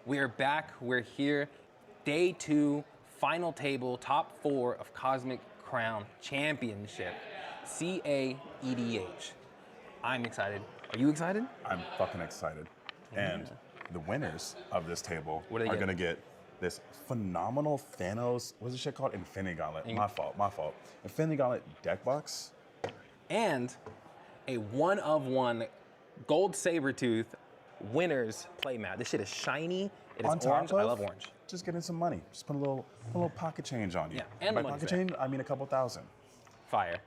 We are back. We're here. Day 2, final table, top 4 of Cosmic Crown Championship. cEDH. I'm excited. Are you excited? I'm fucking excited. And the winners of this table What are they going to get this phenomenal Thanos, what's this shit called? Infinity Gauntlet. My fault. Infinity Gauntlet deck box. And a 1-of-1 gold Sabertooth winners playmat. This shit is shiny. It is orange. I love orange. Just getting some money. Just put a little pocket change on you. Yeah, and by the pocket change, I mean a couple thousand. Fire.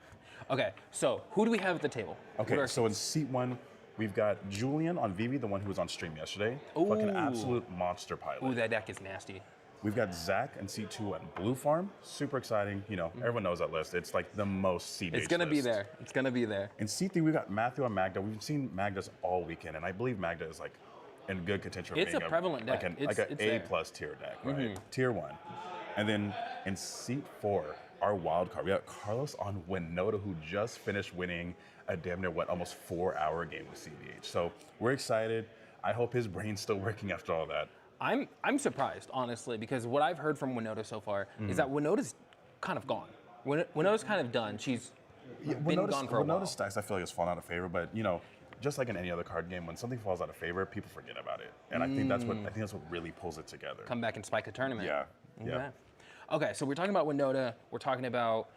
Okay, so who do we have at the table? Okay, so in seat 1, we've got Julian on Vivi, the one who was on stream yesterday. Ooh. Fucking absolute monster pilot. Ooh, that deck is nasty. We've got Zach in seat 2 at Blue Farm. Super exciting. You know, everyone knows that list. It's like the most cEDH It's gonna list. be there. It's gonna be there. In seat 3, we've got Matthew and Magda. We've seen Magda's all weekend, and I believe Magda is like in good contention for It's being a prevalent deck. Like an it's A+ tier deck, right? Tier 1. And then in seat 4, our wild card, we got Carlos on Winota, who just finished winning a damn near, almost 4-hour game with cEDH. So we're excited. I hope his brain's still working after all that. I'm surprised, honestly, because what I've heard from Winota so far is that Winota's kind of gone. Winota's kind of done. She's been gone for a while. Winota's stacks, I feel like, has fallen out of favor, but you know, just like in any other card game, when something falls out of favor, people forget about it, and I think that's what really pulls it together. Come back and spike a tournament. Yeah. Yeah. Okay, so we're talking about Winota. We're talking about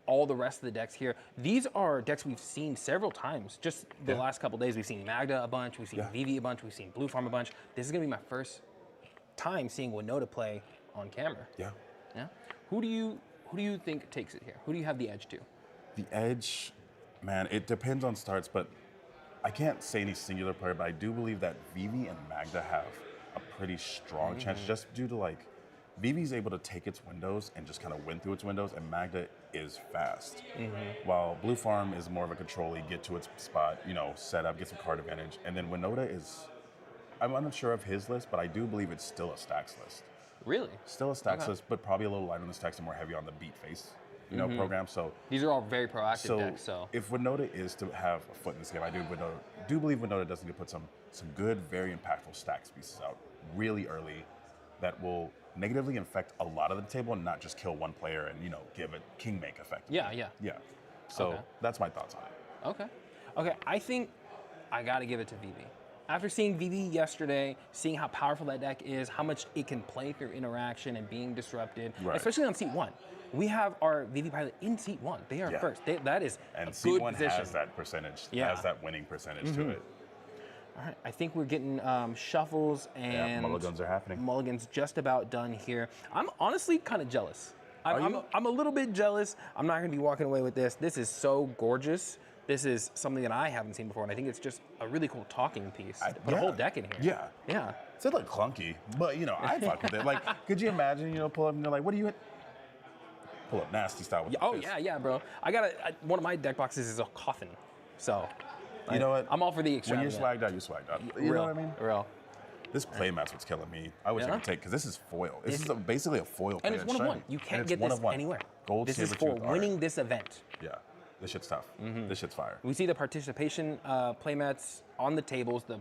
all the rest of the decks here. These are decks we've seen several times. Just the last couple days, we've seen Magda a bunch, we've seen Vivi a bunch, we've seen Blue Farm a bunch. This is gonna be my first time seeing Winota play on camera. Yeah. Yeah. Who do you think takes it here? Who do you have the edge to? The edge, man, it depends on starts, but I can't say any singular player, but I do believe that Vivi and Magda have a pretty strong chance, just due to like, Vivi's able to take its windows and just kind of win through its windows, and Magda is fast. While Blue Farm is more of a control-y, get to its spot, you know, set up, get some card advantage, and then Winota is, I'm unsure of his list, but I do believe it's still a stacks list. Really? Still a stacks list, but probably a little lighter on the stacks and more heavy on the beat face, you know, program. So these are all very proactive decks. So if Winota is to have a foot in this game, I do believe Winota does need to put some good, very impactful stacks pieces out really early that will negatively infect a lot of the table and not just kill one player and, you know, give a kingmake effect. Yeah. So that's my thoughts on it. Okay. I think I got to give it to Vivi. After seeing Vivi yesterday, seeing how powerful that deck is, how much it can play through interaction and being disrupted, especially on seat 1. We have our Vivi pilot in seat 1. They are first. That is and a seat good 1 position. has that percentage, has that winning percentage to it. All right, I think we're getting shuffles and mulligans are happening. Mulligans just about done here. I'm honestly kind of jealous. I'm a little bit jealous. I'm not going to be walking away with this. This is so gorgeous. This is something that I haven't seen before, and I think it's just a really cool talking piece. Put a whole deck in here. Yeah. It's a little clunky, but you know, I fuck with it. Like, could you imagine, you know, pull up and they're like, what do you hit? Pull up nasty style with the fist. Yeah, bro. I got one of my deck boxes is a coffin, so. You know what? I'm all for the extravagant. When you're swagged out. You know what I mean? Real. This playmat's what's killing me. I wish I could take, because this is foil. This is basically a foil and it's 1-of-1. You can't get this anywhere. Gold this is for winning this event. Yeah. This shit's tough. This shit's fire. We see the participation playmats on the tables, the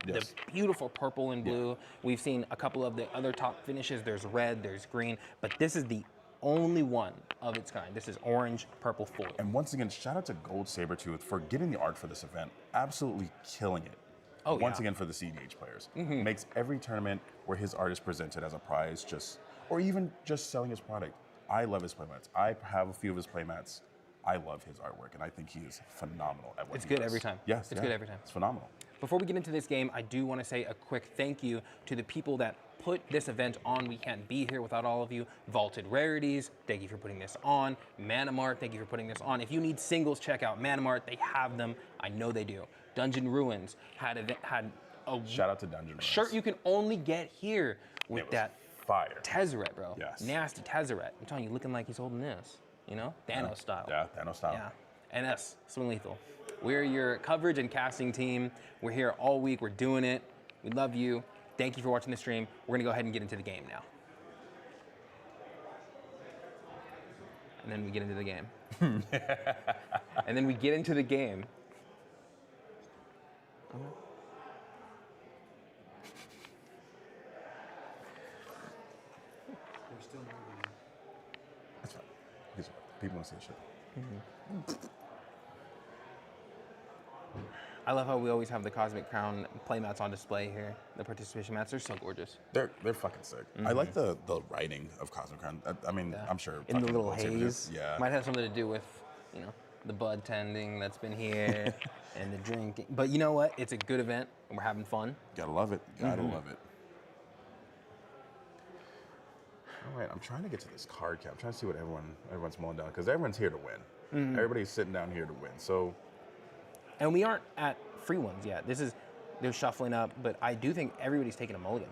beautiful purple and blue. We've seen a couple of the other top finishes. There's red, there's green, but this is the only one of its kind. This is orange, purple foil. And once again, shout out to Gold Sabertooth for getting the art for this event. Absolutely killing it. Once again for the cEDH players. Makes every tournament where his art is presented as a prize or even just selling his product. I love his playmats. I have a few of his playmats. I love his artwork, and I think he is phenomenal at what he does. It's good every time. Yes, it's good every time. It's phenomenal. Before we get into this game, I do want to say a quick thank you to the people that put this event on. We can't be here without all of you. Vaulted Rarities, thank you for putting this on. Manamart, thank you for putting this on. If you need singles, check out Manamart. They have them. I know they do. Dungeon Ruins had a shout out to Dungeon Ruins. Shirt you can only get here with that fire Tezzeret, bro. Yes. Nasty Tezzeret. I'm telling you, looking like he's holding this. You know, Thanos style. Yeah, Thanos style. Yeah. And us, Swing Lethal. We're your coverage and casting team. We're here all week. We're doing it. We love you. Thank you for watching the stream. We're gonna go ahead and get into the game now. And then we get into the game. And then we get into the game. People want to see the shit. I love how we always have the Cosmic Crown playmats on display here. The participation mats are so gorgeous. They're fucking sick. I like the writing of Cosmic Crown. I mean, I'm sure In the fucking little World Series haze. is- Yeah. Might have something to do with, you know, the bud tending that's been here and the drinking. But you know what? It's a good event and we're having fun. Gotta love it. Gotta love it. All right, I'm trying to get to this card cap. I'm trying to see what everyone's mulling down because everyone's here to win. Everybody's sitting down here to win. So And we aren't at free ones yet. They're shuffling up, but I do think everybody's taking a mulligan.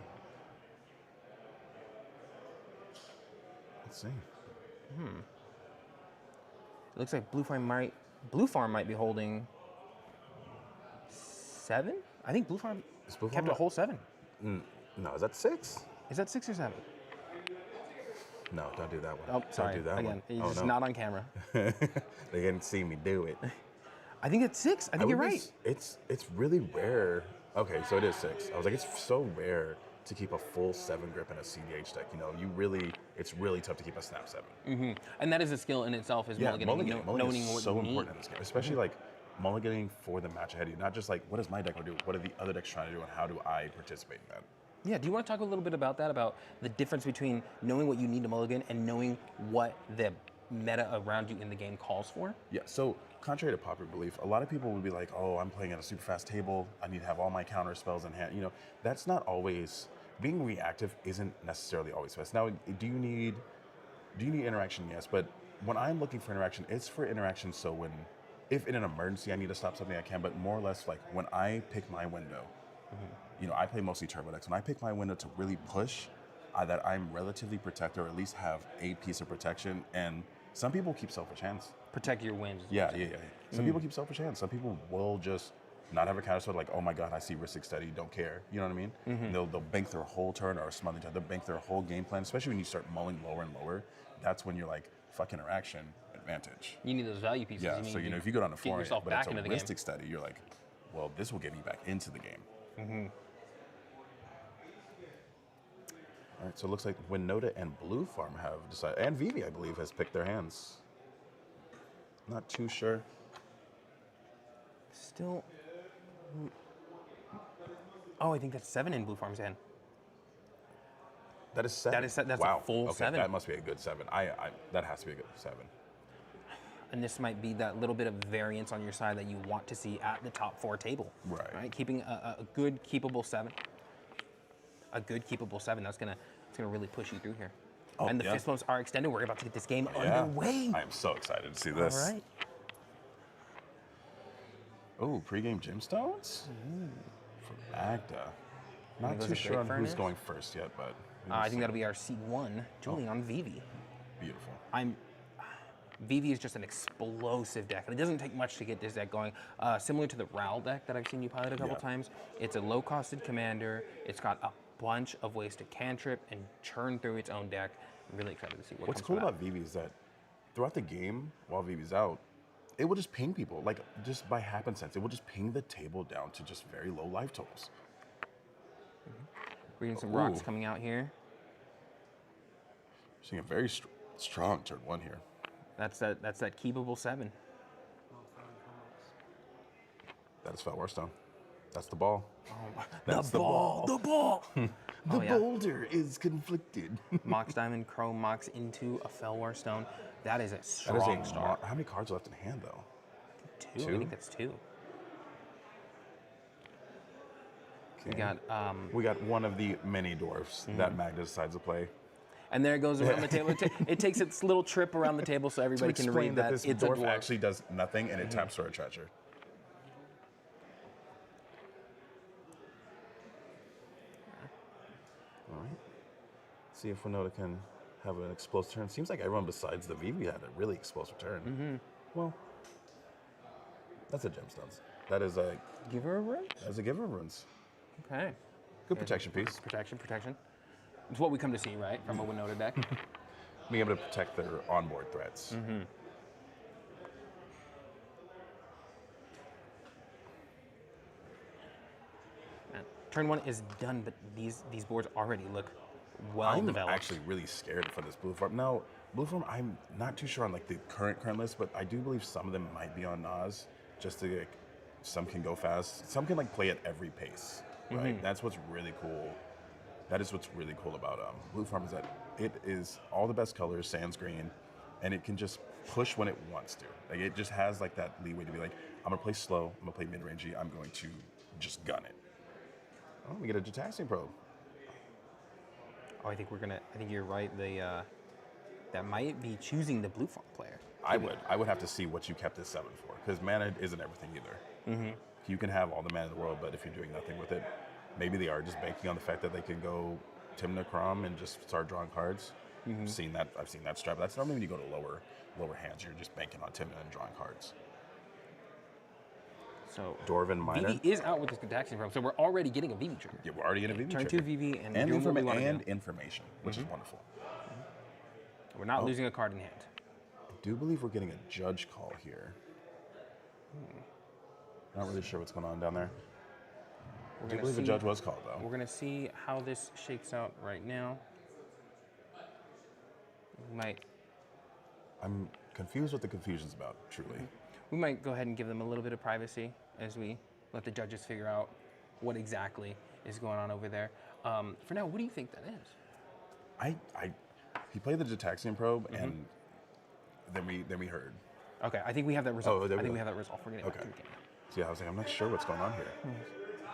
let's see. It looks like Blue Farm might be holding 7. I think Blue Farm Is Blue kept Farm a whole 7. No, is that 6? Is that 6 or 7? No, don't do that one. Oh, sorry. Don't do that Again, one. it's Oh, just no. not on camera. They didn't see me do it. I think it's 6. I think you're right. It's really rare. Okay, so it is 6. I was like, it's so rare to keep a full 7 grip in a CEDH deck. You know, it's really tough to keep a snap 7. And that is a skill in itself, is mulliganing, knowing is what so you need. important in this game, especially like mulliganing for the match ahead of you. Not just like, what does my deck want to do? What are the other decks trying to do, and how do I participate in that? Yeah, do you want to talk a little bit about that, about the difference between knowing what you need to mulligan and knowing what the meta around you in the game calls for? Yeah, so contrary to popular belief, a lot of people would be like, oh, I'm playing at a super fast table. I need to have all my counter spells in hand. You know, that's not always, being reactive isn't necessarily always fast. Now, do you need interaction? Yes, but when I'm looking for interaction, it's for interaction so if in an emergency I need to stop something, I can, but more or less like when I pick my window, you know, I play mostly turbo decks. When I pick my window to really push, that I'm relatively protected or at least have a piece of protection, and some people keep selfish hands. Protect your wins. Yeah. Some people keep selfish hands. Some people will just not have a counter spell, like, oh my god, I see Ristic Study, don't care. You know what I mean? They'll bank their whole turn or smother each other. They'll bank their whole game plan, especially when you start mulling lower and lower. That's when you're like, fuck interaction, advantage. You need those value pieces. Yeah, so you know, if you go down the floor, yourself but back it's a into the game. Ristic Study, you're like, well, this will get me back into the game. All right, so it looks like Winota and Blue Farm have decided, and Vivi, I believe, has picked their hands. Not too sure. Still. Oh, I think that's 7 in Blue Farm's hand. That is 7. That's wow. a full Okay, 7. that must be a good 7. That has to be a good 7. And this might be that little bit of variance on your side that you want to see at the top 4 table. Right. Keeping a good keepable 7. A good keepable 7. It's gonna really push you through here. Oh, and the yeah. fist bumps are extended. We're about to get this game Yeah. underway. I am so excited to see this. All right. Oh, pregame gemstones? For Magda. Not goes too a sure Great on Furnace? who's going first yet, but I think that'll be our C1, Julian Vivi. beautiful. Vivi is just an explosive deck, and it doesn't take much to get this deck going. Similar to the Ral deck that I've seen you pilot a couple times. It's a low-costed commander. It's got a bunch of ways to cantrip and churn through its own deck. I'm really excited to see what What's comes cool from about Vivi is that throughout the game, while Vivi's out, it will just ping people, like just by happenstance. It will just ping the table down to just very low life totals. Reading some rocks Ooh. coming out here. Seeing a very strong turn 1 here. That's that keepable 7. That is Fat Stone. That's the ball. The ball. The yeah. boulder is conflicted. Mox Diamond, Crow Mox into a Felwar Stone. That is a That strong is start. how many cards are left in hand, though? 2. I Two? think that's 2. We Okay. got We got one of the many dwarfs that Magda decides to play. and there it goes around the table. It takes its little trip around the table so To everybody can explain read that that this it's a dwarf dwarf. actually does nothing and it taps for a treasure. All right. See if Winota can have an explosive turn. Seems like everyone besides the Vivi had a really explosive turn. Well, that's a gemstones. That is a Give her a rinse. that's a giver of runes. Okay. Good protection piece. Protection. It's what we come to see, right, from a Winota deck. Being able to protect their onboard threats. Man, turn 1 is done, but these boards already look well I'm developed. actually really scared for this blue farm. Now, Blue Form, I'm not too sure on like the current list, but I do believe some of them might be on Nas. Just to like, some can go fast, some can like play at every pace. Right. That's what's really cool. That is what's really cool about Blue Farm is that it is all the best colors, sans green, and it can just push when it wants to. Like it just has like that leeway to be like, I'm gonna play slow, I'm gonna play mid-rangey, I'm going to just gun it. Oh, we get a Jataxian probe. Oh, I think you're right. That might be choosing the Blue Farm player. I would have to see what you kept this 7 for, because mana isn't everything either. You can have all the mana in the world, but if you're doing nothing with it, maybe they are just banking on the fact that they can go Timna Crom and just start drawing cards. I've seen that strat. But that's normally when you go to lower hands. You're just banking on Timna and drawing cards. So Dwarven Miner. Vivi is out with this Gataxian probe, so we're already getting a Vivi trigger. Yeah, we're already in a Vivi Turn trigger. 2 Vivi and information, which is wonderful. We're not losing a card in hand. I do believe we're getting a judge call here. Not really sure what's going on down there. I do believe a judge was called, though. We're going to see how this shakes out right now. I'm confused what the confusion's about, truly. We might go ahead and give them a little bit of privacy as we let the judges figure out what exactly is going on over there. For now, what do you think that is? He played the Jataxian probe, and then we heard. Okay, I think we have that resolved. Oh, I think we have that resolved. We're getting back to the game. So yeah, I was like, I'm not sure what's going on here.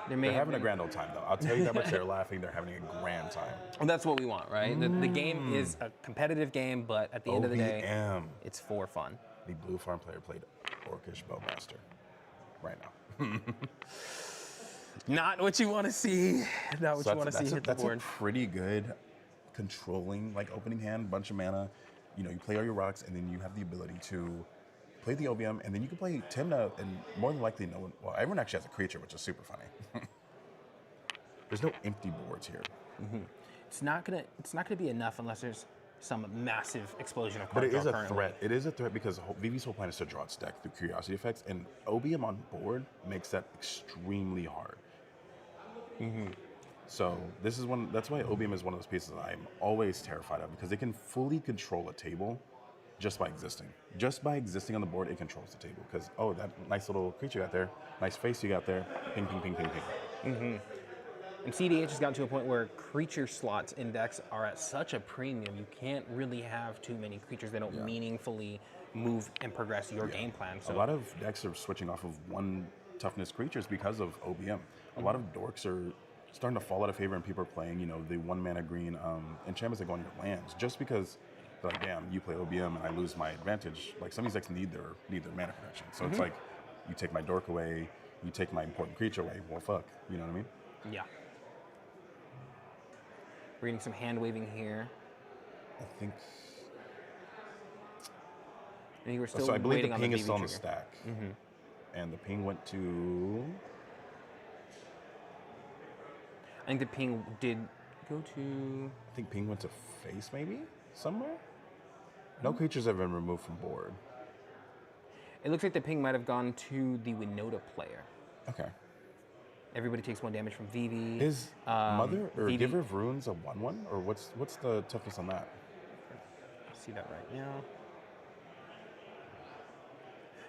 They're having a grand old time, though. I'll tell you that much. They're laughing. They're having a grand time. And that's what we want, right? The game is a competitive game, but at the end of the day, it's for fun. The Blue Farm player played Orcish Bowmaster right now. Not what you want to see. Not what you want to see hit the board. That's a pretty good controlling like opening hand, bunch of mana. You know, you play all your rocks, and then you have the ability to play the OBM, and then you can play Timna, and more than likely no one, well, everyone actually has a creature, which is super funny. There's no empty boards here. It's not gonna be enough unless there's some massive explosion of But cards. it is a threat. It is a threat because Vivi's whole plan is to draw its deck through curiosity effects, and OBM on board makes that extremely hard. So this is that's why OBM is one of those pieces that I'm always terrified of, because it can fully control a table just by existing. Just by existing on the board, it controls the table. Because, oh, that nice little creature you got there, nice face you got there, ping, ping, ping, ping, ping. And cEDH has gotten to a point where creature slots in decks are at such a premium, you can't really have too many creatures that don't meaningfully move and progress your game plan. So a lot of decks are switching off of one toughness creatures because of OBM. A lot of dorks are starting to fall out of favor, and people are playing, you know, the 1 mana green enchantments that go on your lands, just because they're like, damn, you play OBM and I lose my advantage. Like, some of these decks need their mana protection. So it's like, you take my dork away, you take my important creature away. Well, fuck, you know what I mean? Yeah. We're getting some hand waving here. I think we're still so. I believe waiting the on ping the is still on the trigger. stack, and the ping went to. I think the ping did go to. I think ping went to face, maybe somewhere. No creatures have been removed from board. It looks like the ping might have gone to the Winota player. Okay. Everybody takes 1 damage from Vivi. Is Mother or Vivi, Giver of Runes a 1/1, or what's the toughness on that? I see that right now.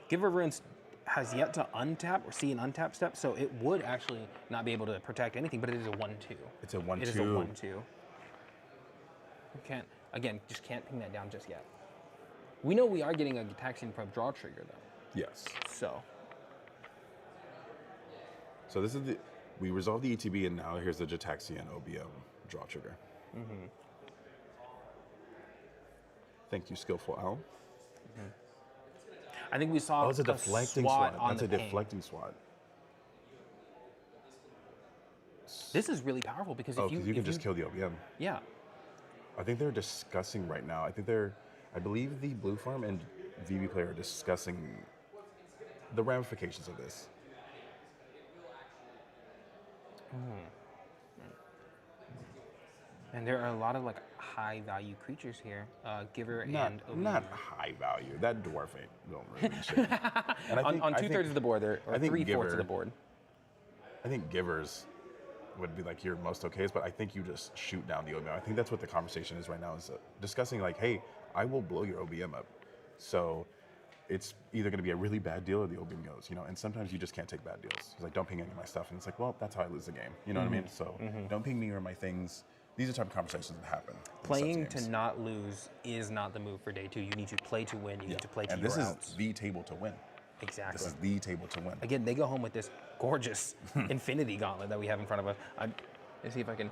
Giver of Runes has yet to untap or see an untap step, so it would actually not be able to protect anything, but it is a 1/2. It's a 1/2. It is a 1/2. You just can't ping that down just yet. We know we are getting a Gataxian Probe draw trigger, though. Yes. So this is we resolved the ETB, and now here's the Jataxian OBM draw trigger. Thank you, Skillful Owl. I think we saw it's a deflecting swat. That's a deflecting swat. This is really powerful because if you can just kill the OBM. Yeah. I think they're discussing right now. I believe the Blue Farm and VB player are discussing the ramifications of this. And there are a lot of like high value creatures here. Giver and OBM. Not high value. That dwarf ain't don't really mean shit. And on 2/3 of the board, or 3/4 of the board. I think Givers would be like your most okays, but I think you just shoot down the OBM. I think that's what the conversation is right now, is discussing like, hey, I will blow your OBM up. So it's either going to be a really bad deal or the OBM goes, and sometimes you just can't take bad deals. It's like, don't ping any of my stuff. And it's like, well, that's how I lose the game. You know what I mean? So don't ping me or my things. These are the type of conversations that happen. Playing to not lose is not the move for day 2. You need to play to win. You need to play to and your this outs. is the table to win. Exactly. This is the table to win. Again, they go home with this gorgeous infinity gauntlet that we have in front of us. Let's see if I can.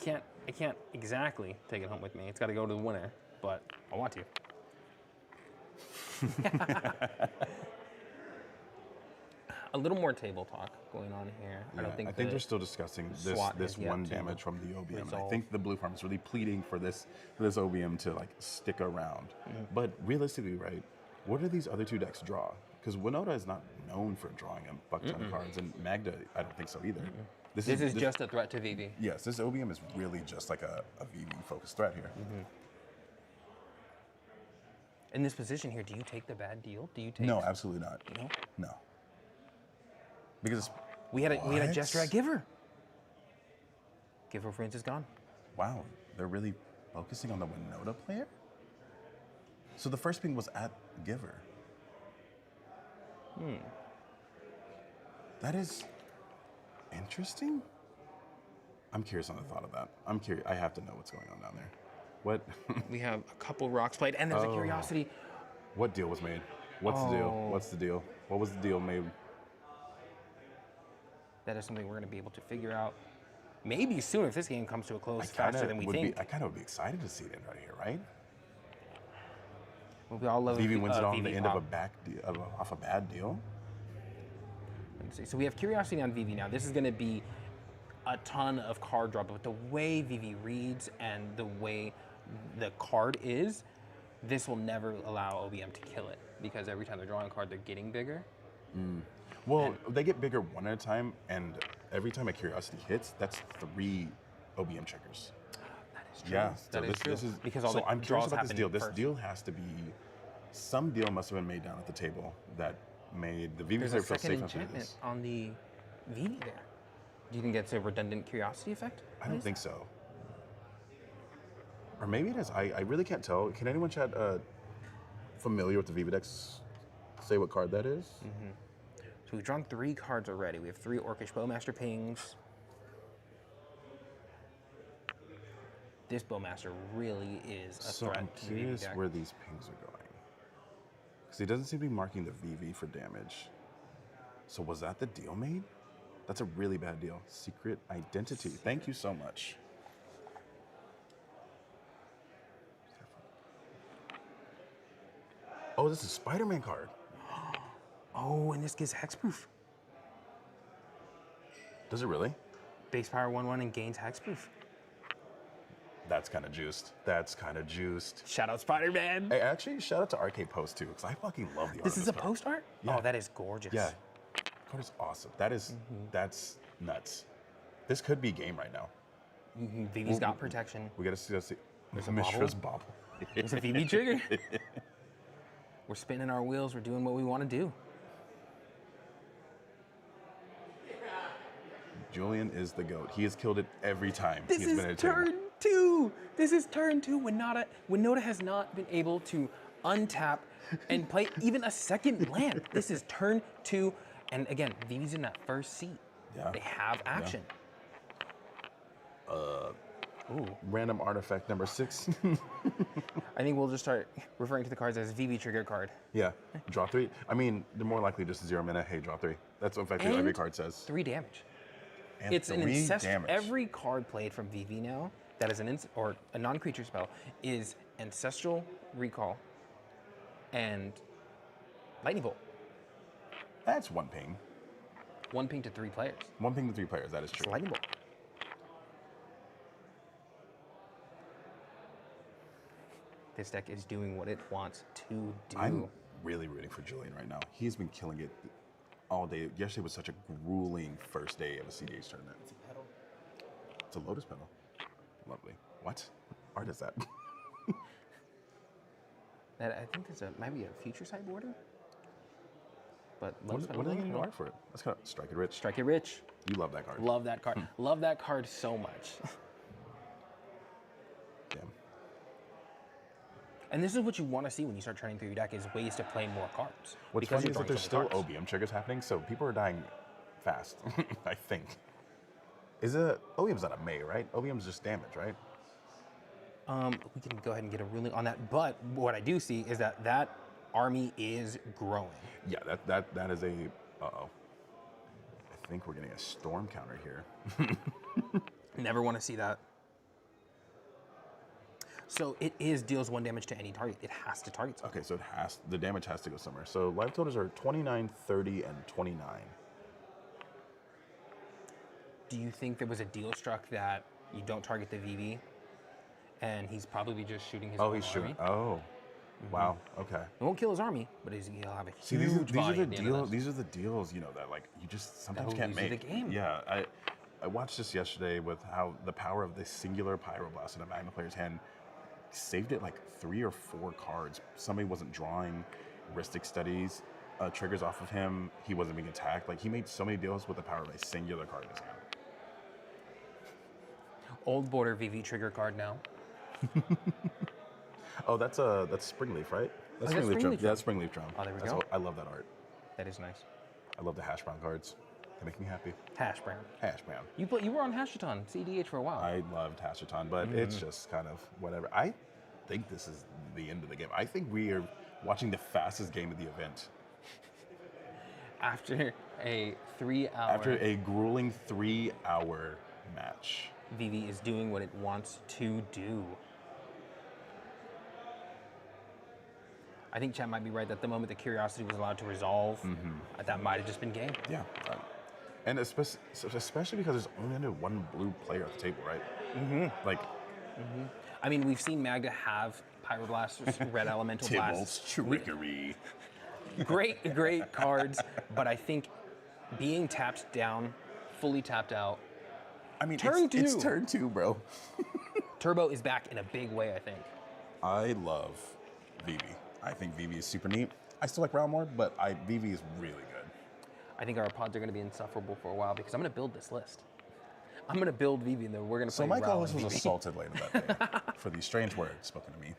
I can't exactly take it home with me. It's got to go to the winner, but I want to. A little more table talk going on here. Yeah, I think they're still discussing this one damage from the OBM. resolve. I think the blue farm is really pleading for this OBM to like stick around. But realistically, right, what do these other 2 decks draw? Because Winota is not known for drawing a buck ton of cards, and Magda, I don't think so either. This is just a threat to VV. Yes, this OBM is really just like a VV-focused threat here. In this position here, do you take the bad deal? Do you take? No, absolutely not. No? No. Because We had a What? gesture at Giver. Giver Prince is gone. wow, they're really focusing on the Winota player? So the first ping was at Giver. That is interesting. I'm curious on the thought of that. I'm curious. I have to know what's going on down there. What We have a couple rocks played, and there's a curiosity. what deal was made? What's the deal? What's the deal? What was the deal made? That is something we're going to be able to figure out maybe soon if this game comes to a close faster than we think. I kind of would be excited to see it end right here, right? We all love Vivi wins it on the end of pop. off a bad deal. Let's see. So we have curiosity on Vivi now. This is going to be a ton of card draw, but the way Vivi reads and the way the card is, this will never allow OBM to kill it because every time they're drawing a card, they're getting bigger. Well, they get bigger one at a time, and every time a curiosity hits, that's 3 OBM checkers. That is true. Yeah, That is true. Because all so the I'm draws curious about this happen deal. This first. deal has to be some deal must have been made down at the table that made the Vivi There's player a feel second safe enough to do enchantment this. on the Vivi there. Do you think that's a redundant curiosity effect? I don't think so. Or maybe it is. I really can't tell. Can anyone chat familiar with the Vivi decks say what card that is? So we've drawn 3 cards already. We have 3 Orcish Bowmaster pings. This Bowmaster really is a So threat I'm to the Vivi curious deck. where these pings are going. Because he doesn't seem to be marking the VV for damage. So was that the deal made? That's a really bad deal. Secret identity. Thank you so much. Oh, this is a Spider-Man card. Oh, and this gives hexproof. Does it really? Base power 1/1 and gains hexproof. That's kind of juiced. That's kind of juiced. Shout out Spider-Man. Hey, actually, shout out to Arcade Post too, because I fucking love the art. This of is a card. post art? Yeah. Oh, that is gorgeous. Yeah, card is awesome. That's nuts. This could be game right now. Vivi's got protection. We gotta see. There's a Mishra's bobble. There's a Vivi trigger. We're spinning our wheels. We're doing what we want to do. Julian is the GOAT. He has killed it every time. This He's is been at a turn table. 2. This is turn 2 when Noda has not been able to untap and play even a second land. This is turn 2. And again, Vivi's in that first seat. Yeah. They have action. Ooh. Random artifact number 6. I think we'll just start referring to the cards as Vivi trigger card. Yeah, draw 3. I mean, they're more likely just 0 mana. Hey, draw 3. That's what effectively every And card says. 3 damage. And It's an 3 ancestral. damage. Every card played from VV now that is or a non-creature spell is ancestral recall and lightning bolt. That's 1 ping. 1 ping to 3 players. 1 ping to 3 players. That is It's true. lightning bolt. This deck is doing what it wants to do. I'm really rooting for Julian right now. He's been killing it all day. Yesterday was such a grueling first day of a cEDH tournament. It's a pedal. It's a lotus petal. Lovely. What art is that? That I think there's might be a future side border. But What are they getting to art for it? That's kind of strike it rich. Strike it rich. You love that card. Love that card. Love that card so much. Damn. And this is what you want to see when you start turning through your deck, is ways to play more cards. What's because funny is you're that there's drawing still so many cards. OBM triggers happening, so people are dying fast, I think. Is it, OBM's not a May, right? OBM's just damage, right? We can go ahead and get a ruling on that. But what I do see is that that army is growing. Yeah, that is a, uh-oh. I think we're getting a storm counter here. Never want to see that. So it deals 1 damage to any target. It has to target something. Okay, so the damage has to go somewhere. So life totals are 29, 30, and 29. Do you think there was a deal struck that you don't target the VV, and he's probably just shooting his own He's army? shooting. Oh, wow. Okay. It won't kill his army, but he'll have a See, huge these are body the at the end of deals. this. These are the deals, you know, that like you just sometimes That'll can't lose you make. the game. Yeah, I watched this yesterday with how the power of the singular Pyroblast in a Magna player's hand saved it like 3 or 4 cards. Somebody wasn't drawing Ristic Studies triggers off of him. He wasn't being attacked. Like he made so many deals with the power of a singular card in his hand. Old border VV trigger card now. Oh, that's Springleaf, right? That's that's Springleaf Drum. Springleaf Yeah, that's Springleaf Drum. Oh, there we go. I love that art. That is nice. I love the hash brown cards. They make me happy. Hash brown. Hash brown. You were on Hashaton, cEDH for a while. I loved Hashaton, but it's just kind of whatever. I think this is the end of the game. I think we are watching the fastest game of the event. After a 3-hour... After a grueling 3-hour match. VV is doing what it wants to do. I think chat might be right that the moment the curiosity was allowed to resolve, that might have just been game. Yeah. And especially because there's only under 1 blue player at the table, right? Like... I mean, we've seen Magda have Pyroblasters, Red Elemental Tybalt's Blasts. trickery. Great cards, but I think being tapped down, fully tapped out. I mean, Turn it's 2. turn 2, bro. Turbo is back in a big way, I think. I love Vivi. I think Vivi is super neat. I still like Realm more, but Vivi is really good. I think our pods are going to be insufferable for a while because I'm going to build this list. I'm going to build Vivi, and then we're going to play So my Rao co-host and was Vivi. assaulted later that day for these strange words spoken to me.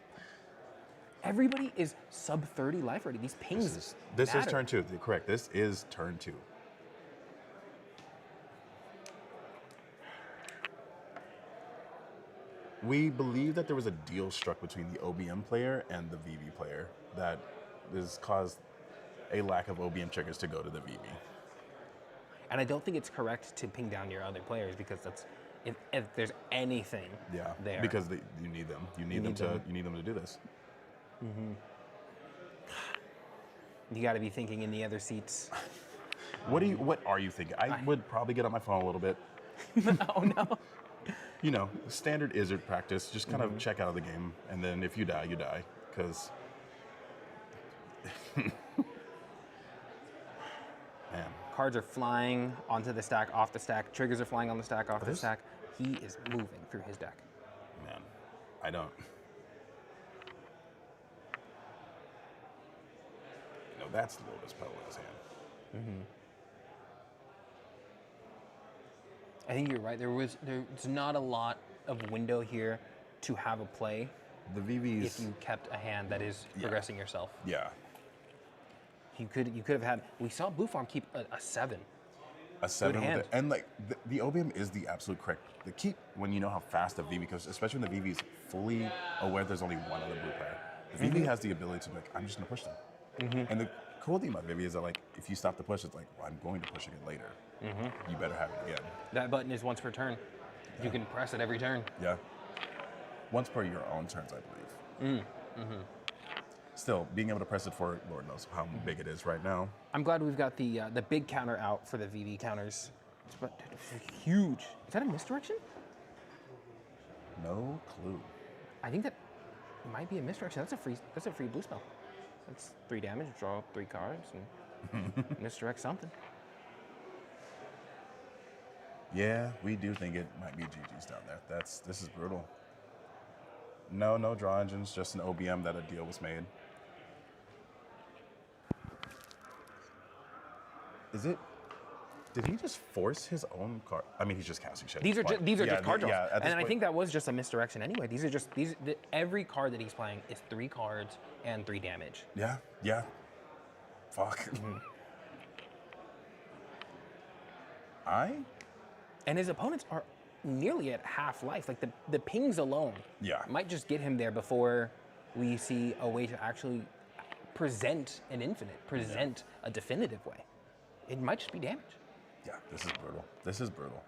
Everybody is sub 30 life already. These pings This is matter. turn 2. You're correct. This is turn 2. We believe that there was a deal struck between the OBM player and the VV player that has caused a lack of OBM triggers to go to the VV. And I don't think it's correct to ping down your other players because that's if there's anything there. Because you need them. You need them to do this. You got to be thinking in the other seats. What are you thinking? I would probably get on my phone a little bit. Oh no. You know, standard Izzard practice. Just kind of check out of the game, and then if you die, you die. Because, man, Cards are flying onto the stack, off the stack. Triggers are flying on the stack, off the stack. He is moving through his deck. man, I don't. No, that's Lotus Petal in his hand. I think you're right. There's not a lot of window here to have a play The VVs. if you kept a hand that is progressing yourself. Yeah, You could have had. We saw Blue Farm keep a 7. a 7 hand. with it. And like the OBM is the absolute correct. The keep when you know how fast the VV goes, especially when the VV is fully aware there's only one other blue player. The VV has the ability to be like, I'm just gonna push them. And the cool thing about Vivi is that like if you stop the push, it's like, well, I'm going to push again later. You better have it again. That button is once per turn. You can press it every turn. Yeah. Once per your own turns, I believe. Still, being able to press it for Lord knows how big it is right now. I'm glad we've got the big counter out for the VV counters. It's huge. Is that a misdirection? No clue. I think that might be a misdirection. That's a free blue spell. That's 3 damage. Draw 3 cards and misdirect something. Yeah, we do think it might be GG's down there. This is brutal. No draw engines, just an OBM that a deal was made. Is it? Did he just force his own card? I mean, he's just casting shit. These are but just card draws. Yeah, at this And I point- think that was just a misdirection anyway. These are just every card that he's playing is 3 cards and 3 damage. Yeah, yeah. Fuck. And his opponents are nearly at half life. Like the pings alone might just get him there before we see a way to actually present an infinite, present a definitive way. It might just be damage. Yeah, this is brutal. This is brutal.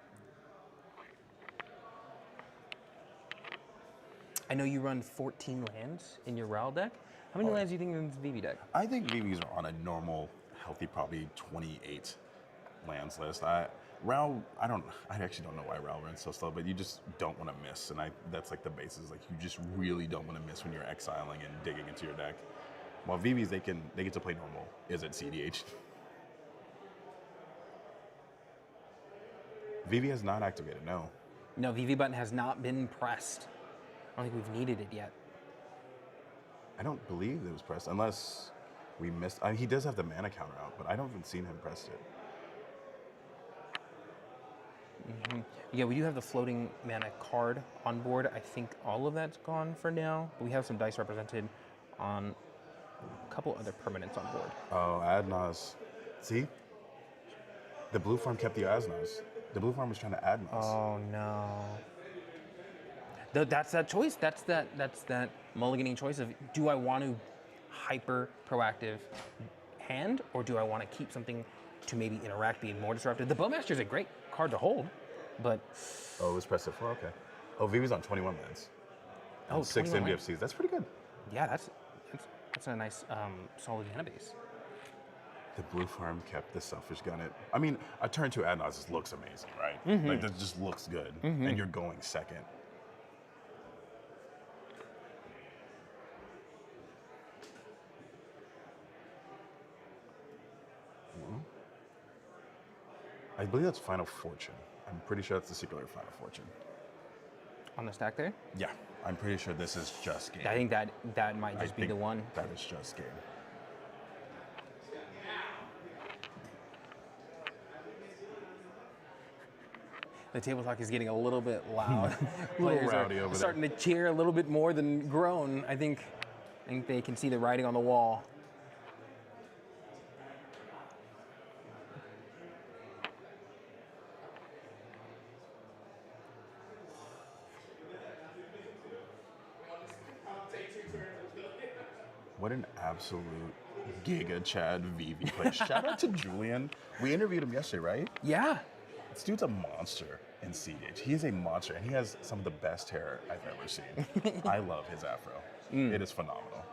I know you run 14 lands in your RAL deck. How many lands do you think in this VV deck? I think VVs are on a normal, healthy, probably 28 lands list. I actually don't know why RAL runs so slow, but you just don't want to miss, and that's like the basis. Like you just really don't want to miss when you're exiling and digging into your deck. While VVs, they get to play normal. Is it cEDH? VV has not activated, no. No, VV button has not been pressed. I don't think we've needed it yet. I don't believe it was pressed, unless we missed. I mean, he does have the mana counter out, but I don't even seen him press it. Yeah, we do have the floating mana card on board. I think all of that's gone for now. But we have some dice represented on a couple other permanents on board. Oh, Adnaz. See? The blue farm kept the Adnaz. The blue farm was trying to Adnaz. Oh no. That's that choice. That's that mulliganing choice of, do I want to hyper proactive hand, or do I want to keep something to maybe interact, be more disruptive? The Bowmaster is a great card to hold, but Oh, it was pressed at 4. Okay. Oh, VV's on 21 lands. oh, And 6 21 lands. MDFCs. That's pretty good. Yeah, that's a nice solid mana base. The blue farm kept the selfish gun. I mean, a turn 2 Adnaz just looks amazing, right? Like that just looks good, and you're going second. I believe that's Final Fortune. I'm pretty sure that's the secret Final Fortune. On the stack there? Yeah, I'm pretty sure this is just game. I think that might just be the one. That is just game. The table talk is getting a little bit loud. A little Players rowdy are over starting to cheer a little bit more than groan. I think they can see the writing on the wall. What an absolute Giga Chad VV play. Shout out to Julian. We interviewed him yesterday, right? Yeah. This dude's a monster in cEDH. He is a monster, and he has some of the best hair I've ever seen. I love his afro. It is phenomenal.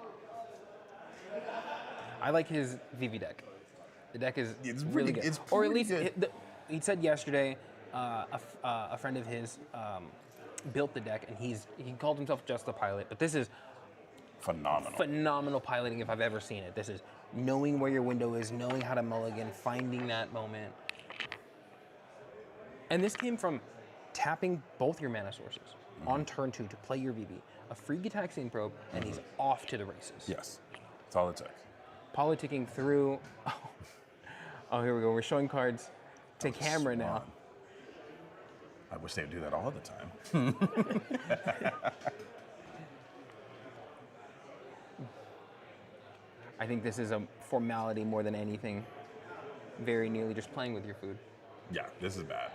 I like his VV deck. The deck is It's really pretty- good. it's Or at pretty least good. he said yesterday, a friend of his built the deck, and he called himself just a pilot. But this is phenomenal piloting if I've ever seen it. This is knowing where your window is, knowing how to mulligan, finding that moment. And this came from tapping both your mana sources on turn 2 to play your VV. A free Gitaxian Probe, and he's off to the races. Yes, that's all it took. Politicking through. Oh, here we go. We're showing cards to camera now. I wish they would do that all the time. I think this is a formality more than anything. Very nearly just playing with your food. Yeah, this is bad.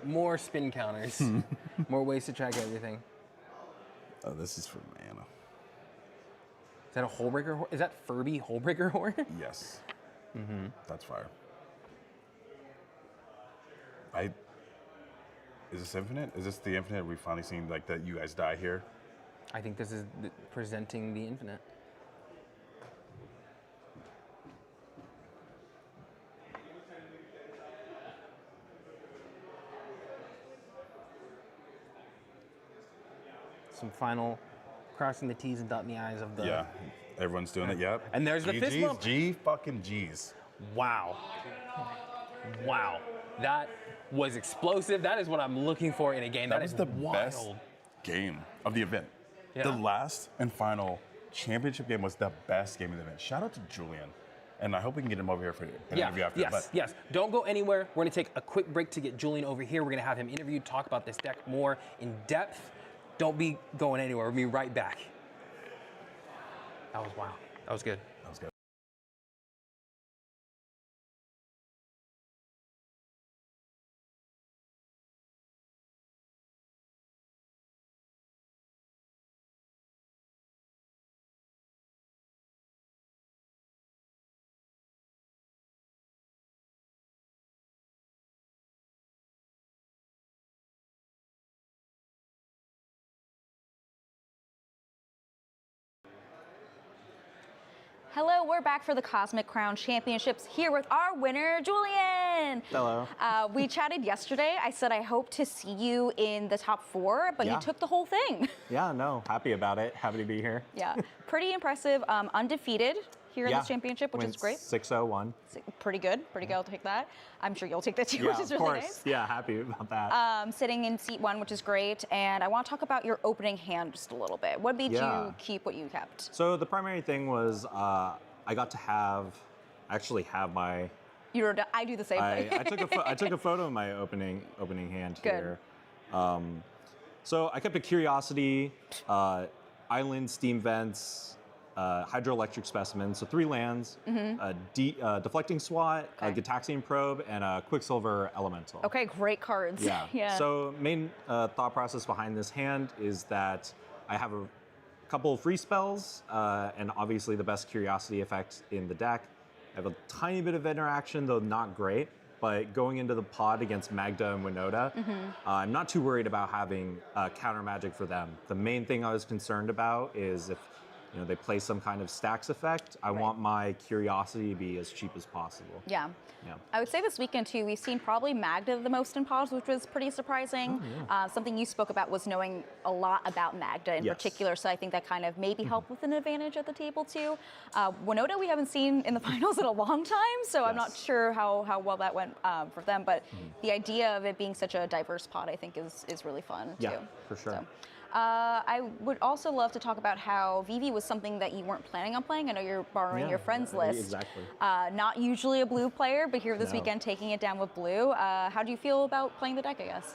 More spin counters. More ways to track everything. Oh, this is for mana. Is that a Hullbreaker? Is that Furby Hullbreaker Horn? Yes. That's fire. Is this infinite? Is this the infinite we finally seen, like, that you guys die here? I think this is presenting the infinite. Some final crossing the T's and dotting the I's of the... Yeah, everyone's doing it, yep. And there's the fist GGs, bump. G fucking G's. Wow. Wow. That was explosive. That is what I'm looking for in a game. That was the wild. best game of the event. Yeah. The last and final championship game was the best game of the event. Shout out to Julian. And I hope we can get him over here for an interview after. Yes. Don't go anywhere. We're going to take a quick break to get Julian over here. We're going to have him interviewed, talk about this deck more in depth. Don't be going anywhere. We'll be right back. That was wow. That was good. That was good. Hello, we're back for the Cosmic Crown Championships here with our winner, Julian. Hello. We chatted yesterday. I said I hope to see you in the top 4, but you took the whole thing. Yeah, no, happy about it. Happy to be here. Yeah, pretty impressive. Undefeated here in this championship, which is great. 6-0-1. Pretty good. I'll take that. I'm sure you'll take that too, Yeah, which is of really course. nice. Yeah, happy about that. Sitting in seat 1, which is great. And I want to talk about your opening hand just a little bit. What made you keep what you kept? So the primary thing was I got to actually have my. I do the same thing. I took a photo of my opening hand Good. here. So I kept a Curiosity, Island Steam Vents, Hydroelectric Specimen, so 3 lands, a Deflecting SWAT, a Gitaxian Probe, and a Quicksilver Elemental. Okay, great cards. Yeah. So main thought process behind this hand is that I have a couple of free spells, and obviously the best Curiosity effect in the deck. I have a tiny bit of interaction, though not great. But going into the pod against Magda and Winota, I'm not too worried about having counter magic for them. The main thing I was concerned about is if they play some kind of stacks effect, I want my Curiosity to be as cheap as possible. Yeah. I would say this weekend too, we've seen probably Magda the most in pods, which was pretty surprising. Something you spoke about was knowing a lot about Magda in particular, so I think that kind of maybe helped with an advantage at the table too. Winota we haven't seen in the finals in a long time, so I'm not sure how well that went for them, but the idea of it being such a diverse pod I think is really fun too. Yeah, for sure. So. I would also love to talk about how Vivi was something that you weren't planning on playing. I know you're borrowing your friends list. Exactly. Not usually a blue player, but here this weekend taking it down with blue. How do you feel about playing the deck, I guess?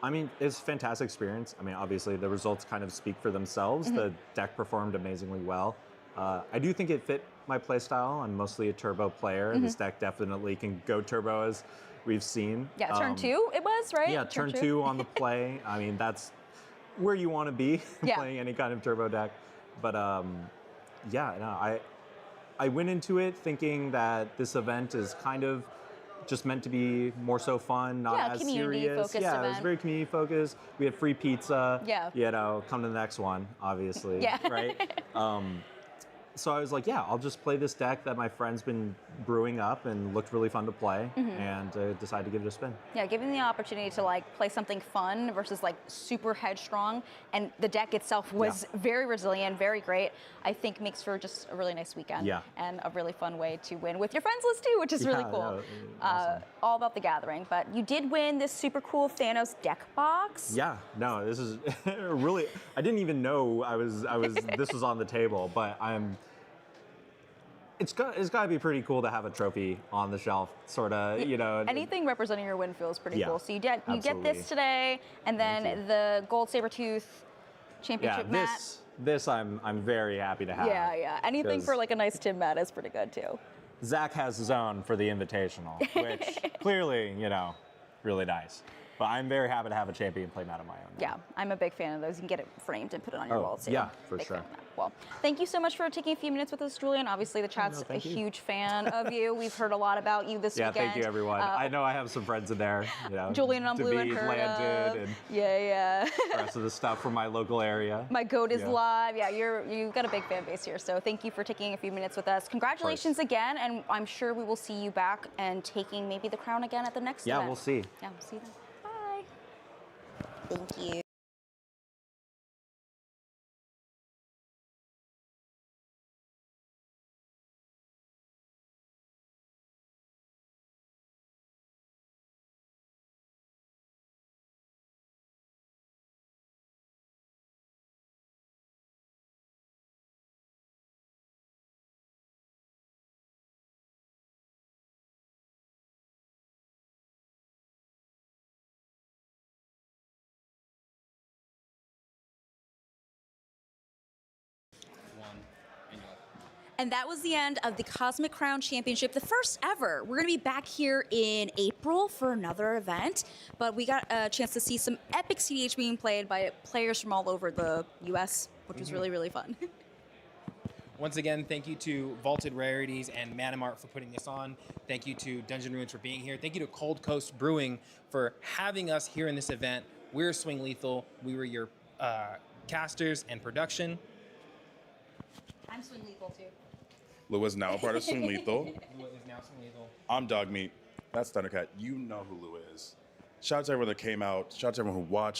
I mean, it's a fantastic experience. I mean, obviously the results kind of speak for themselves. The deck performed amazingly well. I do think it fit my playstyle. I'm mostly a turbo player. This deck definitely can go turbo, as we've seen. Yeah, turn 2 it was, right? Yeah, turn 2 on the play. I mean, that's where you want to be playing any kind of turbo deck. But I went into it thinking that this event is kind of just meant to be more so fun, not as serious. Event. It was very community focused. We had free pizza. Yeah. Come to the next one, obviously. Yeah. Right. So I was like, I'll just play this deck that my friend's been brewing up and looked really fun to play, and decided to give it a spin. Yeah, giving the opportunity to play something fun versus super headstrong, and the deck itself was very resilient, very great. I think makes for just a really nice weekend and a really fun way to win with your friends list too, which is really cool. No, awesome. All about the gathering, but you did win this super cool Thanos deck box. Yeah, no, this is really. I didn't even know this was on the table, but It's got to be pretty cool to have a trophy on the shelf, sort of, Anything representing your win feels pretty cool. So you get absolutely. this today, and then the Gold Sabertooth Championship mat. This I'm very happy to have. Yeah. Anything for a nice Tim mat is pretty good too. Zach has his own for the Invitational, which clearly, really nice. But I'm very happy to have a champion play mat of my own. Yeah, I'm a big fan of those. You can get it framed and put it on your wall too. Yeah, for big sure. fan of that. Well, thank you so much for taking a few minutes with us, Julian. Obviously, the chat's a huge fan of you. We've heard a lot about you this weekend. Yeah, thank you, everyone. I know I have some friends in there. Julian on Blue and heard Landed of. and Yeah. the rest of the stuff from my local area. My goat is live. Yeah, you've got a big fan base here. So thank you for taking a few minutes with us. Congratulations again, and I'm sure we will see you back and taking maybe the crown again at the next event. Yeah, we'll see. Yeah, we'll see you then. Bye. Thank you. And that was the end of the Cosmic Crown Championship, the first ever. We're going to be back here in April for another event, but we got a chance to see some epic cEDH being played by players from all over the US, which was really, really fun. Once again, thank you to Vaulted Rarities and Manamart for putting this on. Thank you to Dungeon Ruins for being here. Thank you to Cold Coast Brewing for having us here in this event. We're Swing Lethal. We were your casters and production. I'm Swing Lethal too. Lua is now a part of Swing Lethal. Lua is now Swing Lethal. I'm Dogmeat. That's Thundercat. You know who Lua is. Shout out to everyone that came out. Shout out to everyone who watched.